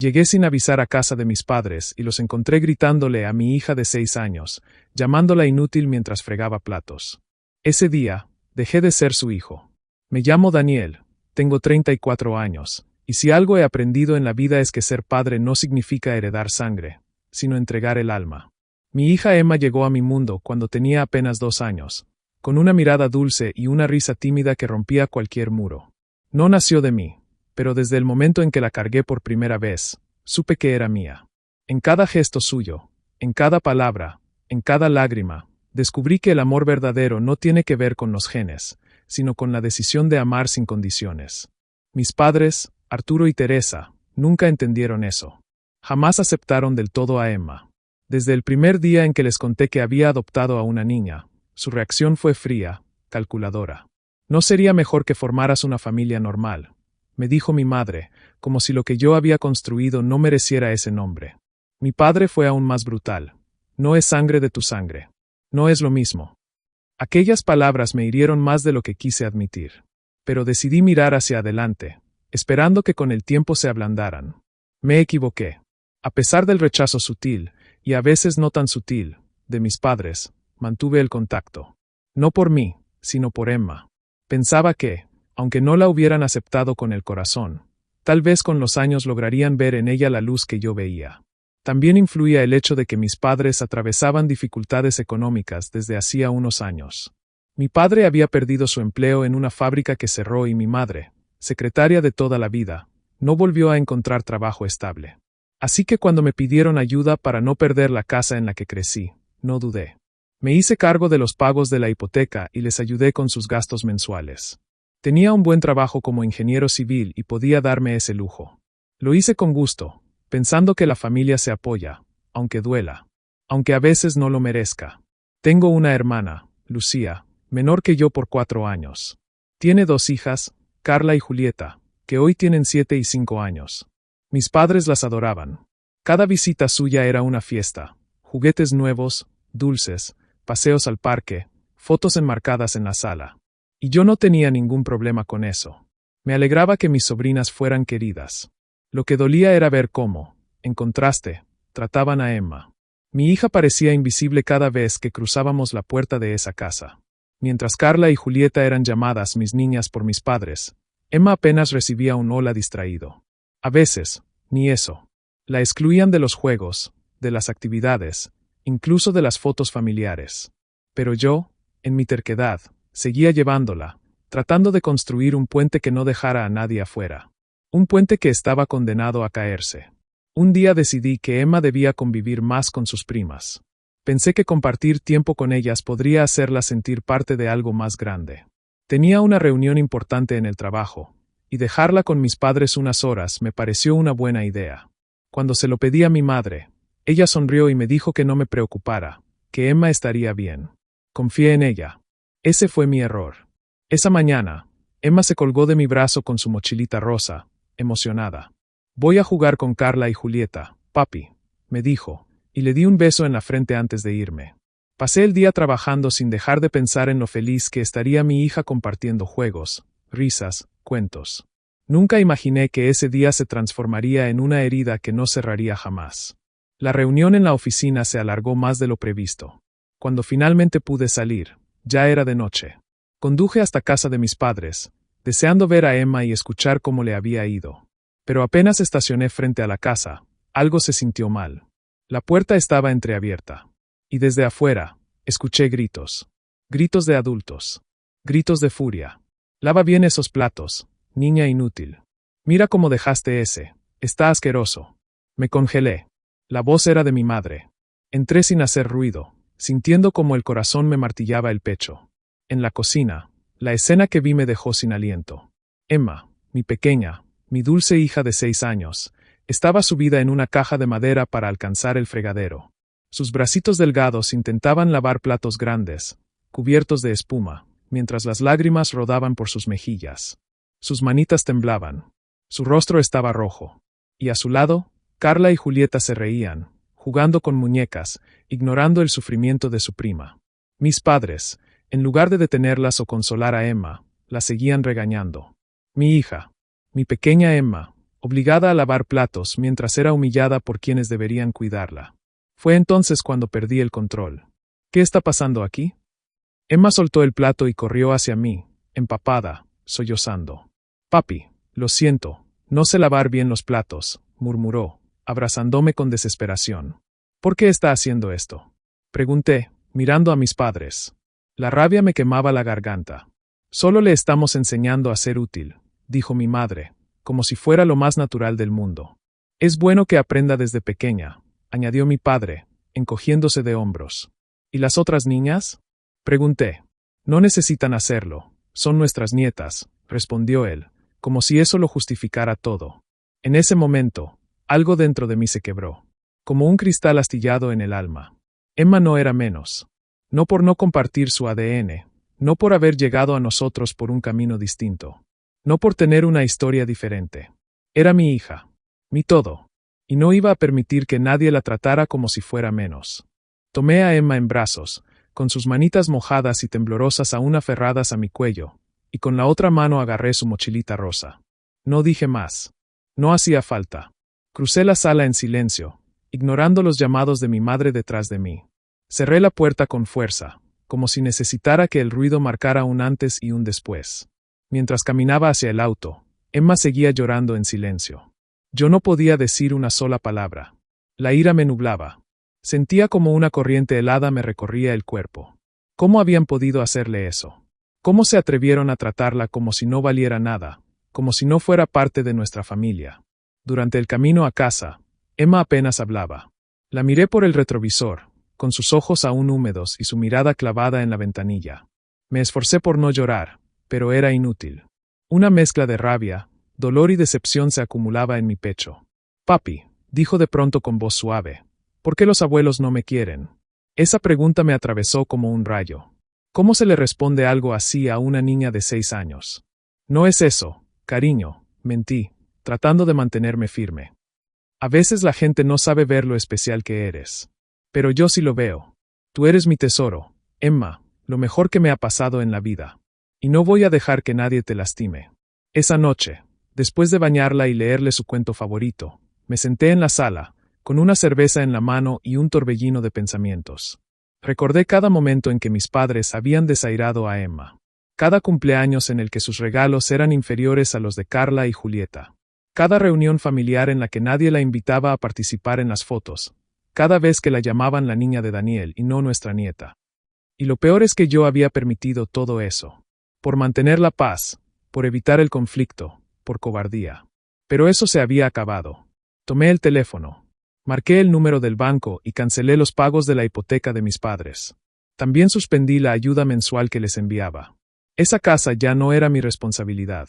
Llegué sin avisar a casa de mis padres y los encontré gritándole a mi hija de 6 años, llamándola inútil mientras fregaba platos. Ese día, dejé de ser su hijo. Me llamo Daniel, tengo 34 años, y si algo he aprendido en la vida es que ser padre no significa heredar sangre, sino entregar el alma. Mi hija Emma llegó a mi mundo cuando tenía apenas 2 años, con una mirada dulce y una risa tímida que rompía cualquier muro. No nació de mí, pero desde el momento en que la cargué por primera vez, supe que era mía. En cada gesto suyo, en cada palabra, en cada lágrima, descubrí que el amor verdadero no tiene que ver con los genes, sino con la decisión de amar sin condiciones. Mis padres, Arturo y Teresa, nunca entendieron eso. Jamás aceptaron del todo a Emma. Desde el primer día en que les conté que había adoptado a una niña, su reacción fue fría, calculadora. «¿No sería mejor que formaras una familia normal?», me dijo mi madre, como si lo que yo había construido no mereciera ese nombre. Mi padre fue aún más brutal. «No es sangre de tu sangre. No es lo mismo». Aquellas palabras me hirieron más de lo que quise admitir. Pero decidí mirar hacia adelante, esperando que con el tiempo se ablandaran. Me equivoqué. A pesar del rechazo sutil, y a veces no tan sutil, de mis padres, mantuve el contacto. No por mí, sino por Emma. Pensaba que, aunque no la hubieran aceptado con el corazón, tal vez con los años lograrían ver en ella la luz que yo veía. También influía el hecho de que mis padres atravesaban dificultades económicas desde hacía unos años. Mi padre había perdido su empleo en una fábrica que cerró y mi madre, secretaria de toda la vida, no volvió a encontrar trabajo estable. Así que cuando me pidieron ayuda para no perder la casa en la que crecí, no dudé. Me hice cargo de los pagos de la hipoteca y les ayudé con sus gastos mensuales. Tenía un buen trabajo como ingeniero civil y podía darme ese lujo. Lo hice con gusto, pensando que la familia se apoya, aunque duela, aunque a veces no lo merezca. Tengo una hermana, Lucía, menor que yo por 4 años. Tiene 2 hijas, Carla y Julieta, que hoy tienen 7 y 5 años. Mis padres las adoraban. Cada visita suya era una fiesta, juguetes nuevos, dulces, paseos al parque, fotos enmarcadas en la sala. Y yo no tenía ningún problema con eso. Me alegraba que mis sobrinas fueran queridas. Lo que dolía era ver cómo, en contraste, trataban a Emma. Mi hija parecía invisible cada vez que cruzábamos la puerta de esa casa. Mientras Carla y Julieta eran llamadas mis niñas por mis padres, Emma apenas recibía un hola distraído. A veces, ni eso. La excluían de los juegos, de las actividades, incluso de las fotos familiares. Pero yo, en mi terquedad, seguía llevándola, tratando de construir un puente que no dejara a nadie afuera. Un puente que estaba condenado a caerse. Un día decidí que Emma debía convivir más con sus primas. Pensé que compartir tiempo con ellas podría hacerla sentir parte de algo más grande. Tenía una reunión importante en el trabajo, y dejarla con mis padres unas horas me pareció una buena idea. Cuando se lo pedí a mi madre, ella sonrió y me dijo que no me preocupara, que Emma estaría bien. Confié en ella. Ese fue mi error. Esa mañana, Emma se colgó de mi brazo con su mochilita rosa, emocionada. «Voy a jugar con Carla y Julieta, papi», me dijo, y le di un beso en la frente antes de irme. Pasé el día trabajando sin dejar de pensar en lo feliz que estaría mi hija compartiendo juegos, risas, cuentos. Nunca imaginé que ese día se transformaría en una herida que no cerraría jamás. La reunión en la oficina se alargó más de lo previsto. Cuando finalmente pude salir, ya era de noche. Conduje hasta casa de mis padres, deseando ver a Emma y escuchar cómo le había ido. Pero apenas estacioné frente a la casa, algo se sintió mal. La puerta estaba entreabierta. Y desde afuera, escuché gritos. Gritos de adultos. Gritos de furia. «Lava bien esos platos, niña inútil. Mira cómo dejaste ese. Está asqueroso». Me congelé. La voz era de mi madre. Entré sin hacer ruido, sintiendo como el corazón me martillaba el pecho. En la cocina, la escena que vi me dejó sin aliento. Emma, mi pequeña, mi dulce hija de 6 años, estaba subida en una caja de madera para alcanzar el fregadero. Sus bracitos delgados intentaban lavar platos grandes, cubiertos de espuma, mientras las lágrimas rodaban por sus mejillas. Sus manitas temblaban. Su rostro estaba rojo. Y a su lado, Carla y Julieta se reían, jugando con muñecas, ignorando el sufrimiento de su prima. Mis padres, en lugar de detenerlas o consolar a Emma, la seguían regañando. «Mi hija, mi pequeña Emma, obligada a lavar platos mientras era humillada por quienes deberían cuidarla. Fue entonces cuando perdí el control. ¿Qué está pasando aquí? Emma soltó el plato y corrió hacia mí, empapada, sollozando. Papi, lo siento, no sé lavar bien los platos, murmuró, abrazándome con desesperación. ¿Por qué está haciendo esto? Pregunté, mirando a mis padres. La rabia me quemaba la garganta. Solo le estamos enseñando a ser útil, dijo mi madre, como si fuera lo más natural del mundo. Es bueno que aprenda desde pequeña, añadió mi padre, encogiéndose de hombros. ¿Y las otras niñas? Pregunté. No necesitan hacerlo, son nuestras nietas, respondió él, como si eso lo justificara todo. En ese momento, algo dentro de mí se quebró, como un cristal astillado en el alma. Emma no era menos. No por no compartir su ADN, no por haber llegado a nosotros por un camino distinto, no por tener una historia diferente. Era mi hija, mi todo, y no iba a permitir que nadie la tratara como si fuera menos. Tomé a Emma en brazos, con sus manitas mojadas y temblorosas aún aferradas a mi cuello, y con la otra mano agarré su mochilita rosa. No dije más. No hacía falta. Crucé la sala en silencio, ignorando los llamados de mi madre detrás de mí. Cerré la puerta con fuerza, como si necesitara que el ruido marcara un antes y un después. Mientras caminaba hacia el auto, Emma seguía llorando en silencio. Yo no podía decir una sola palabra. La ira me nublaba. Sentía como una corriente helada me recorría el cuerpo. ¿Cómo habían podido hacerle eso? ¿Cómo se atrevieron a tratarla como si no valiera nada, como si no fuera parte de nuestra familia? Durante el camino a casa, Emma apenas hablaba. La miré por el retrovisor, con sus ojos aún húmedos y su mirada clavada en la ventanilla. Me esforcé por no llorar, pero era inútil. Una mezcla de rabia, dolor y decepción se acumulaba en mi pecho. Papi, dijo de pronto con voz suave, ¿por qué los abuelos no me quieren? Esa pregunta me atravesó como un rayo. ¿Cómo se le responde algo así a una niña de 6 años? No es eso, cariño, mentí, tratando de mantenerme firme. A veces la gente no sabe ver lo especial que eres. Pero yo sí lo veo. Tú eres mi tesoro, Emma, lo mejor que me ha pasado en la vida. Y no voy a dejar que nadie te lastime. Esa noche, después de bañarla y leerle su cuento favorito, me senté en la sala, con una cerveza en la mano y un torbellino de pensamientos. Recordé cada momento en que mis padres habían desairado a Emma. Cada cumpleaños en el que sus regalos eran inferiores a los de Carla y Julieta. Cada reunión familiar en la que nadie la invitaba a participar en las fotos. Cada vez que la llamaban la niña de Daniel y no nuestra nieta. Y lo peor es que yo había permitido todo eso. Por mantener la paz, por evitar el conflicto, por cobardía. Pero eso se había acabado. Tomé el teléfono. Marqué el número del banco y cancelé los pagos de la hipoteca de mis padres. También suspendí la ayuda mensual que les enviaba. Esa casa ya no era mi responsabilidad.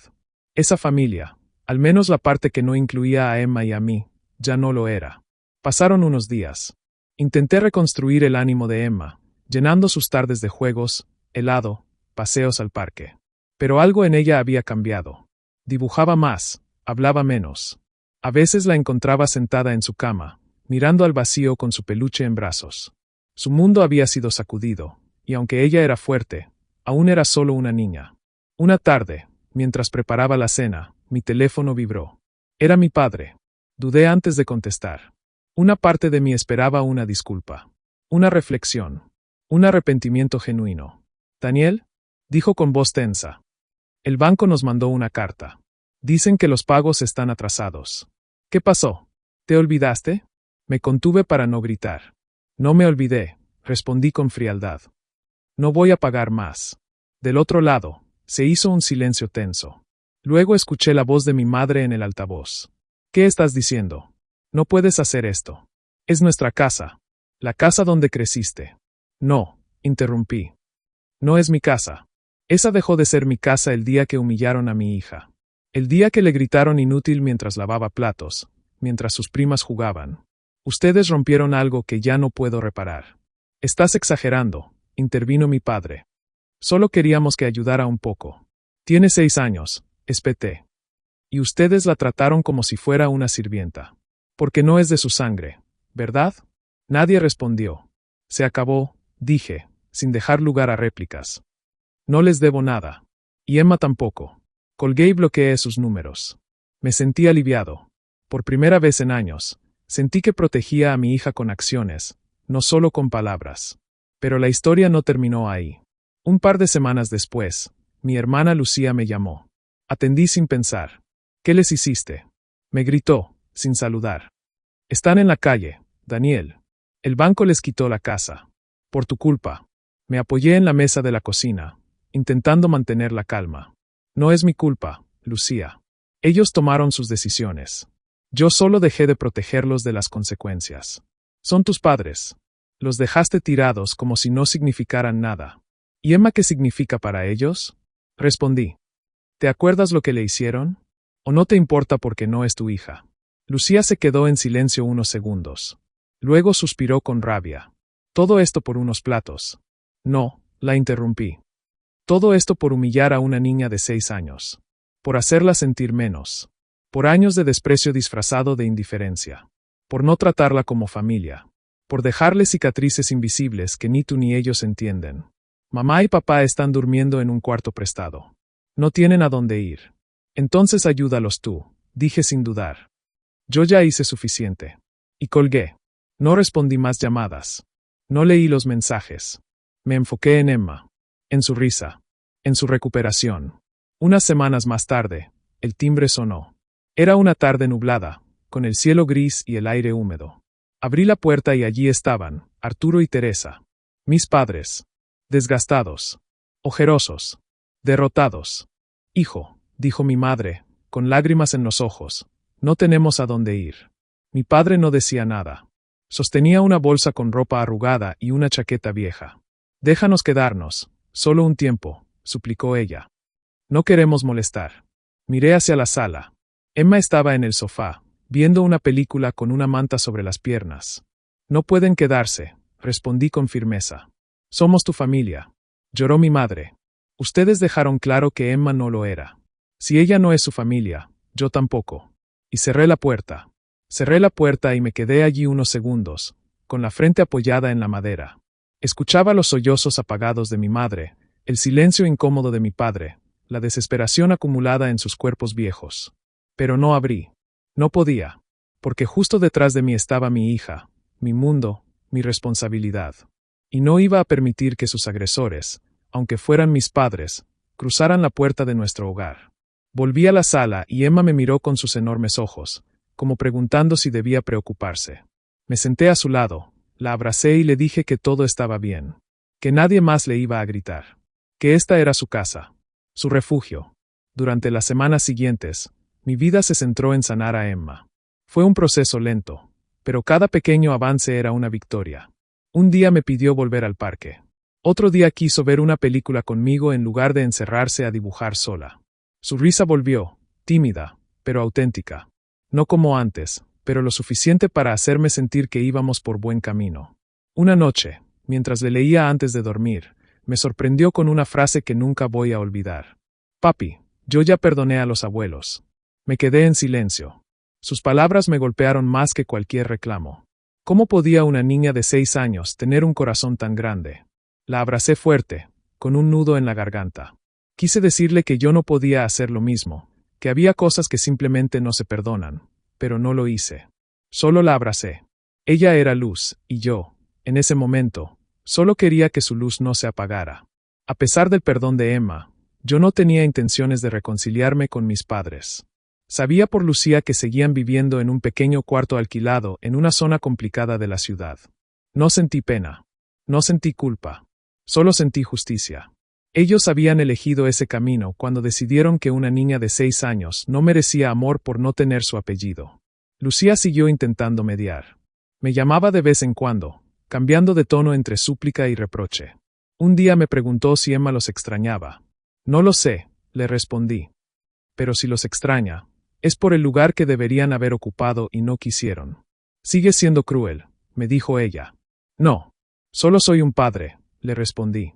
Esa familia, al menos la parte que no incluía a Emma y a mí, ya no lo era. Pasaron unos días. Intenté reconstruir el ánimo de Emma, llenando sus tardes de juegos, helado, paseos al parque. Pero algo en ella había cambiado. Dibujaba más, hablaba menos. A veces la encontraba sentada en su cama, mirando al vacío con su peluche en brazos. Su mundo había sido sacudido, y aunque ella era fuerte, aún era solo una niña. Una tarde, mientras preparaba la cena, mi teléfono vibró. Era mi padre. Dudé antes de contestar. Una parte de mí esperaba una disculpa. Una reflexión. Un arrepentimiento genuino. ¿Daniel? Dijo con voz tensa. El banco nos mandó una carta. Dicen que los pagos están atrasados. ¿Qué pasó? ¿Te olvidaste? Me contuve para no gritar. No me olvidé, respondí con frialdad. No voy a pagar más. Del otro lado, se hizo un silencio tenso. Luego escuché la voz de mi madre en el altavoz. ¿Qué estás diciendo? No puedes hacer esto. Es nuestra casa. La casa donde creciste. No, interrumpí. No es mi casa. Esa dejó de ser mi casa el día que humillaron a mi hija. El día que le gritaron inútil mientras lavaba platos, mientras sus primas jugaban. Ustedes rompieron algo que ya no puedo reparar. Estás exagerando, intervino mi padre. Solo queríamos que ayudara un poco. Tiene 6 años, espeté. Y ustedes la trataron como si fuera una sirvienta. Porque no es de su sangre, ¿verdad? Nadie respondió. Se acabó, dije, sin dejar lugar a réplicas. No les debo nada. Y Emma tampoco. Colgué y bloqueé sus números. Me sentí aliviado. Por primera vez en años, sentí que protegía a mi hija con acciones, no solo con palabras. Pero la historia no terminó ahí. Un par de semanas después, mi hermana Lucía me llamó. Atendí sin pensar. ¿Qué les hiciste? Me gritó, sin saludar. Están en la calle, Daniel. El banco les quitó la casa. Por tu culpa. Me apoyé en la mesa de la cocina, intentando mantener la calma. No es mi culpa, Lucía. Ellos tomaron sus decisiones. Yo solo dejé de protegerlos de las consecuencias. Son tus padres. Los dejaste tirados como si no significaran nada. ¿Y Emma qué significa para ellos? Respondí. ¿Te acuerdas lo que le hicieron? ¿O no te importa porque no es tu hija? Lucía se quedó en silencio unos segundos. Luego suspiró con rabia. Todo esto por unos platos. No, la interrumpí. Todo esto por humillar a una niña de 6 años. Por hacerla sentir menos. Por años de desprecio disfrazado de indiferencia. Por no tratarla como familia. Por dejarle cicatrices invisibles que ni tú ni ellos entienden. Mamá y papá están durmiendo en un cuarto prestado. No tienen a dónde ir. Entonces ayúdalos tú, dije sin dudar. Yo ya hice suficiente. Y colgué. No respondí más llamadas. No leí los mensajes. Me enfoqué en Emma. En su risa. En su recuperación. Unas semanas más tarde, el timbre sonó. Era una tarde nublada, con el cielo gris y el aire húmedo. Abrí la puerta y allí estaban, Arturo y Teresa. Mis padres. Desgastados. Ojerosos. Derrotados. Hijo, dijo mi madre, con lágrimas en los ojos, no tenemos a dónde ir. Mi padre no decía nada. Sostenía una bolsa con ropa arrugada y una chaqueta vieja. Déjanos quedarnos, solo un tiempo, suplicó ella. No queremos molestar. Miré hacia la sala. Emma estaba en el sofá, viendo una película con una manta sobre las piernas. No pueden quedarse, respondí con firmeza. Somos tu familia. Lloró mi madre. Ustedes dejaron claro que Emma no lo era. Si ella no es su familia, yo tampoco. Y cerré la puerta. Cerré la puerta y me quedé allí unos segundos, con la frente apoyada en la madera. Escuchaba los sollozos apagados de mi madre, el silencio incómodo de mi padre, la desesperación acumulada en sus cuerpos viejos. Pero no abrí. No podía. Porque justo detrás de mí estaba mi hija, mi mundo, mi responsabilidad. Y no iba a permitir que sus agresores, aunque fueran mis padres, cruzaran la puerta de nuestro hogar. Volví a la sala y Emma me miró con sus enormes ojos, como preguntando si debía preocuparse. Me senté a su lado, la abracé y le dije que todo estaba bien, que nadie más le iba a gritar, que esta era su casa, su refugio. Durante las semanas siguientes, mi vida se centró en sanar a Emma. Fue un proceso lento, pero cada pequeño avance era una victoria. Un día me pidió volver al parque. Otro día quiso ver una película conmigo en lugar de encerrarse a dibujar sola. Su risa volvió, tímida, pero auténtica. No como antes, pero lo suficiente para hacerme sentir que íbamos por buen camino. Una noche, mientras le leía antes de dormir, me sorprendió con una frase que nunca voy a olvidar. Papi, yo ya perdoné a los abuelos. Me quedé en silencio. Sus palabras me golpearon más que cualquier reclamo. ¿Cómo podía una niña de 6 años tener un corazón tan grande? La abracé fuerte, con un nudo en la garganta. Quise decirle que yo no podía hacer lo mismo, que había cosas que simplemente no se perdonan, pero no lo hice. Solo la abracé. Ella era luz, y yo, en ese momento, solo quería que su luz no se apagara. A pesar del perdón de Emma, yo no tenía intenciones de reconciliarme con mis padres. Sabía por Lucía que seguían viviendo en un pequeño cuarto alquilado en una zona complicada de la ciudad. No sentí pena. No sentí culpa. Solo sentí justicia. Ellos habían elegido ese camino cuando decidieron que una niña de 6 años no merecía amor por no tener su apellido. Lucía siguió intentando mediar. Me llamaba de vez en cuando, cambiando de tono entre súplica y reproche. Un día me preguntó si Emma los extrañaba. No lo sé, le respondí. Pero si los extraña, es por el lugar que deberían haber ocupado y no quisieron. Sigue siendo cruel, me dijo ella. No. Solo soy un padre, le respondí.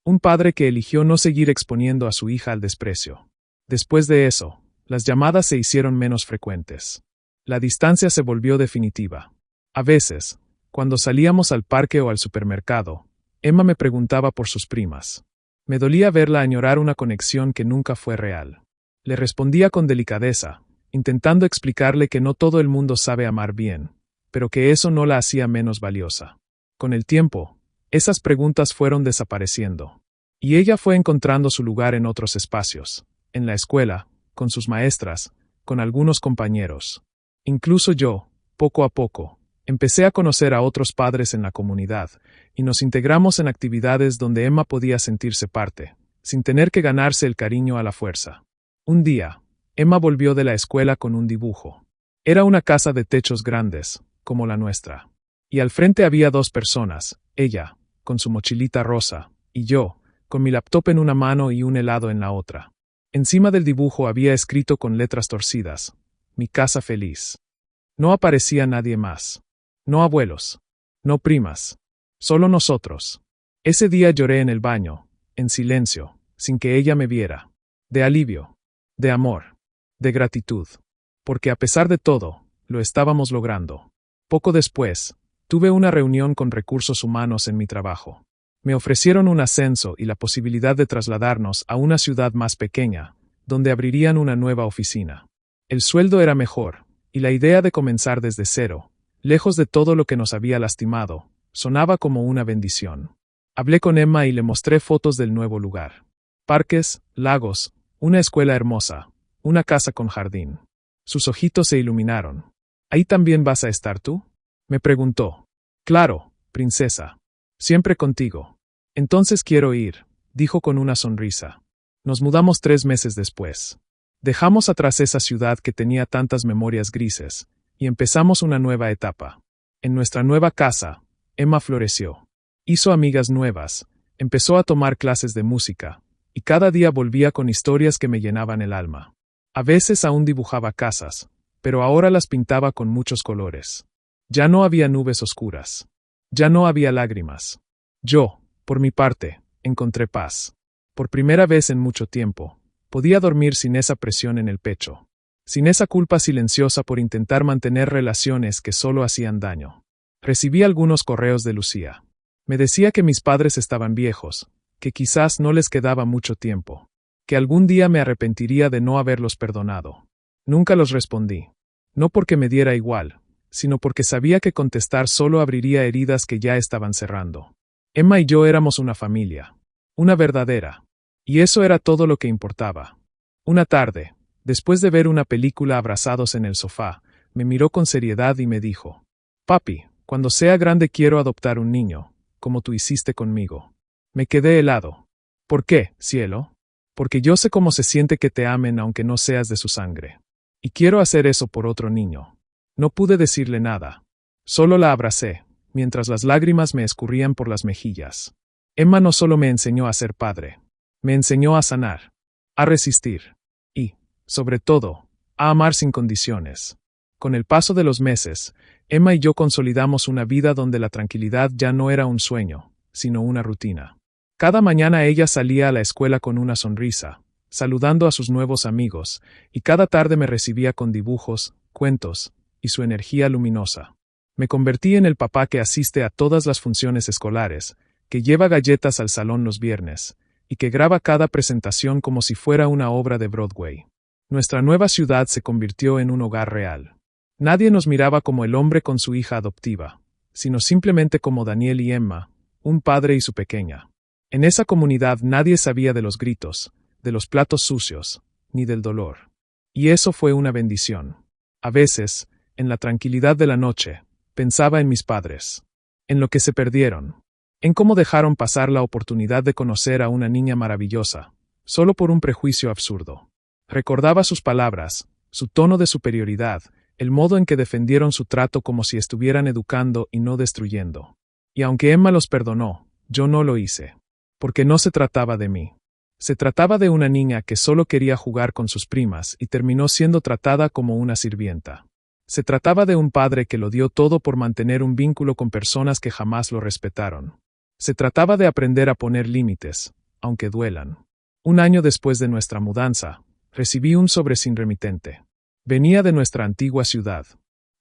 Un padre que eligió no seguir exponiendo a su hija al desprecio. Después de eso, las llamadas se hicieron menos frecuentes. La distancia se volvió definitiva. A veces, cuando salíamos al parque o al supermercado, Emma me preguntaba por sus primas. Me dolía verla añorar una conexión que nunca fue real. Le respondía con delicadeza, intentando explicarle que no todo el mundo sabe amar bien, pero que eso no la hacía menos valiosa. Con el tiempo, esas preguntas fueron desapareciendo, y ella fue encontrando su lugar en otros espacios, en la escuela, con sus maestras, con algunos compañeros. Incluso yo, poco a poco, empecé a conocer a otros padres en la comunidad, y nos integramos en actividades donde Emma podía sentirse parte, sin tener que ganarse el cariño a la fuerza. Un día, Emma volvió de la escuela con un dibujo. Era una casa de techos grandes, como la nuestra. Y al frente había dos personas, ella, con su mochilita rosa, y yo, con mi laptop en una mano y un helado en la otra. Encima del dibujo había escrito con letras torcidas: mi casa feliz. No aparecía nadie más. No abuelos. No primas. Solo nosotros. Ese día lloré en el baño, en silencio, sin que ella me viera. De alivio. De amor. De gratitud. Porque a pesar de todo, lo estábamos logrando. Poco después, tuve una reunión con recursos humanos en mi trabajo. Me ofrecieron un ascenso y la posibilidad de trasladarnos a una ciudad más pequeña, donde abrirían una nueva oficina. El sueldo era mejor, y la idea de comenzar desde cero, lejos de todo lo que nos había lastimado, sonaba como una bendición. Hablé con Emma y le mostré fotos del nuevo lugar. Parques, lagos, una escuela hermosa, una casa con jardín. Sus ojitos se iluminaron. ¿Ahí también vas a estar tú?, me preguntó. Claro, princesa. Siempre contigo. Entonces quiero ir, dijo con una sonrisa. Nos mudamos 3 meses después. Dejamos atrás esa ciudad que tenía tantas memorias grises, y empezamos una nueva etapa. En nuestra nueva casa, Emma floreció. Hizo amigas nuevas, empezó a tomar clases de música, y cada día volvía con historias que me llenaban el alma. A veces aún dibujaba casas, pero ahora las pintaba con muchos colores. Ya no había nubes oscuras. Ya no había lágrimas. Yo, por mi parte, encontré paz. Por primera vez en mucho tiempo, podía dormir sin esa presión en el pecho, sin esa culpa silenciosa por intentar mantener relaciones que solo hacían daño. Recibí algunos correos de Lucía. Me decía que mis padres estaban viejos, que quizás no les quedaba mucho tiempo, que algún día me arrepentiría de no haberlos perdonado. Nunca los respondí. No porque me diera igual, sino porque sabía que contestar solo abriría heridas que ya estaban cerrando. Emma y yo éramos una familia. Una verdadera. Y eso era todo lo que importaba. Una tarde, después de ver una película abrazados en el sofá, me miró con seriedad y me dijo: Papi, cuando sea grande quiero adoptar un niño, como tú hiciste conmigo. Me quedé helado. ¿Por qué, cielo? Porque yo sé cómo se siente que te amen aunque no seas de su sangre. Y quiero hacer eso por otro niño. No pude decirle nada. Solo la abracé, mientras las lágrimas me escurrían por las mejillas. Emma no solo me enseñó a ser padre, me enseñó a sanar, a resistir y, sobre todo, a amar sin condiciones. Con el paso de los meses, Emma y yo consolidamos una vida donde la tranquilidad ya no era un sueño, sino una rutina. Cada mañana ella salía a la escuela con una sonrisa, saludando a sus nuevos amigos, y cada tarde me recibía con dibujos, cuentos y su energía luminosa. Me convertí en el papá que asiste a todas las funciones escolares, que lleva galletas al salón los viernes, y que graba cada presentación como si fuera una obra de Broadway. Nuestra nueva ciudad se convirtió en un hogar real. Nadie nos miraba como el hombre con su hija adoptiva, sino simplemente como Daniel y Emma, un padre y su pequeña. En esa comunidad nadie sabía de los gritos, de los platos sucios, ni del dolor. Y eso fue una bendición. A veces, en la tranquilidad de la noche, pensaba en mis padres, en lo que se perdieron, en cómo dejaron pasar la oportunidad de conocer a una niña maravillosa, solo por un prejuicio absurdo. Recordaba sus palabras, su tono de superioridad, el modo en que defendieron su trato como si estuvieran educando y no destruyendo. Y aunque Emma los perdonó, yo no lo hice. Porque no se trataba de mí. Se trataba de una niña que solo quería jugar con sus primas y terminó siendo tratada como una sirvienta. Se trataba de un padre que lo dio todo por mantener un vínculo con personas que jamás lo respetaron. Se trataba de aprender a poner límites, aunque duelan. Un año después de nuestra mudanza, recibí un sobre sin remitente. Venía de nuestra antigua ciudad.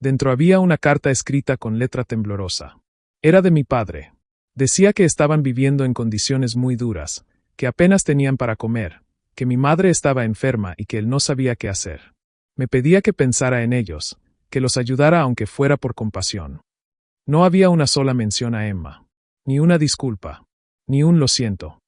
Dentro había una carta escrita con letra temblorosa. Era de mi padre. Decía que estaban viviendo en condiciones muy duras, que apenas tenían para comer, que mi madre estaba enferma y que él no sabía qué hacer. Me pedía que pensara en ellos, que los ayudara aunque fuera por compasión. No había una sola mención a Emma, ni una disculpa, ni un lo siento.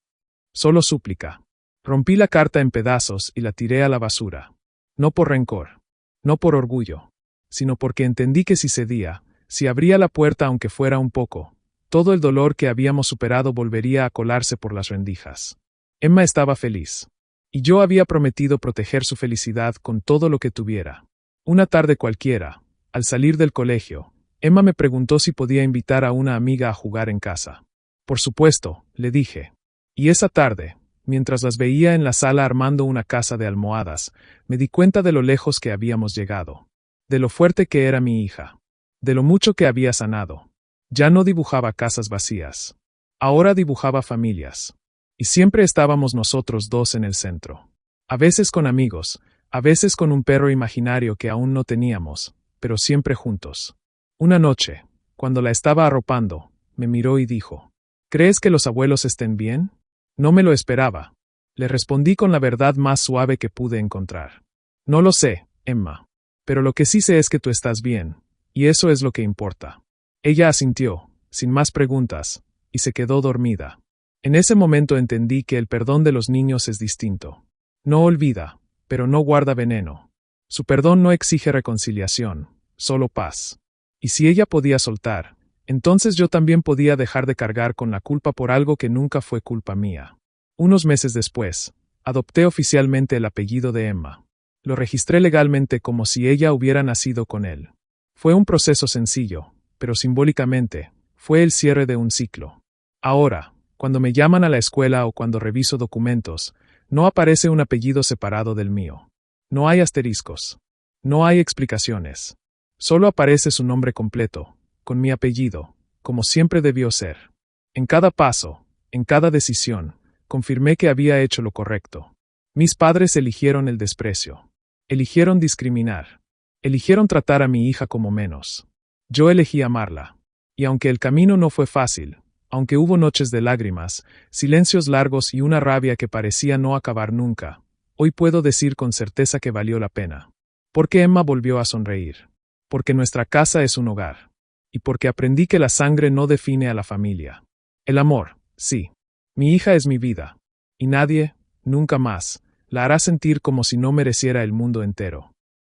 Solo súplica. Rompí la carta en pedazos y la tiré a la basura. No por rencor, no por orgullo, sino porque entendí que si cedía, si abría la puerta aunque fuera un poco, todo el dolor que habíamos superado volvería a colarse por las rendijas. Emma estaba feliz. Y yo había prometido proteger su felicidad con todo lo que tuviera. Una tarde cualquiera, al salir del colegio, Emma me preguntó si podía invitar a una amiga a jugar en casa. Por supuesto, le dije. Y esa tarde, mientras las veía en la sala armando una casa de almohadas, me di cuenta de lo lejos que habíamos llegado. De lo fuerte que era mi hija. De lo mucho que había sanado. Ya no dibujaba casas vacías. Ahora dibujaba familias. Y siempre estábamos nosotros dos en el centro. A veces con amigos, a veces con un perro imaginario que aún no teníamos, pero siempre juntos. Una noche, cuando la estaba arropando, me miró y dijo: ¿Crees que los abuelos estén bien? No me lo esperaba. Le respondí con la verdad más suave que pude encontrar. No lo sé, Emma. Pero lo que sí sé es que tú estás bien, y eso es lo que importa. Ella asintió, sin más preguntas, y se quedó dormida. En ese momento entendí que el perdón de los niños es distinto. No olvida, pero no guarda veneno. Su perdón no exige reconciliación, solo paz. Y si ella podía soltar, entonces yo también podía dejar de cargar con la culpa por algo que nunca fue culpa mía. Unos meses después, adopté oficialmente el apellido de Emma. Lo registré legalmente como si ella hubiera nacido con él. Fue un proceso sencillo, pero simbólicamente, fue el cierre de un ciclo. Ahora, cuando me llaman a la escuela o cuando reviso documentos, no aparece un apellido separado del mío. No hay asteriscos. No hay explicaciones. Solo aparece su nombre completo, con mi apellido, como siempre debió ser. En cada paso, en cada decisión, confirmé que había hecho lo correcto. Mis padres eligieron el desprecio. Eligieron discriminar. Eligieron tratar a mi hija como menos. Yo elegí amarla. Y aunque el camino no fue fácil, aunque hubo noches de lágrimas, silencios largos y una rabia que parecía no acabar nunca, hoy puedo decir con certeza que valió la pena. Porque Emma volvió a sonreír. Porque nuestra casa es un hogar. Y porque aprendí que la sangre no define a la familia. El amor, sí. Mi hija es mi vida. Y nadie, nunca más, la hará sentir como si no mereciera el mundo entero.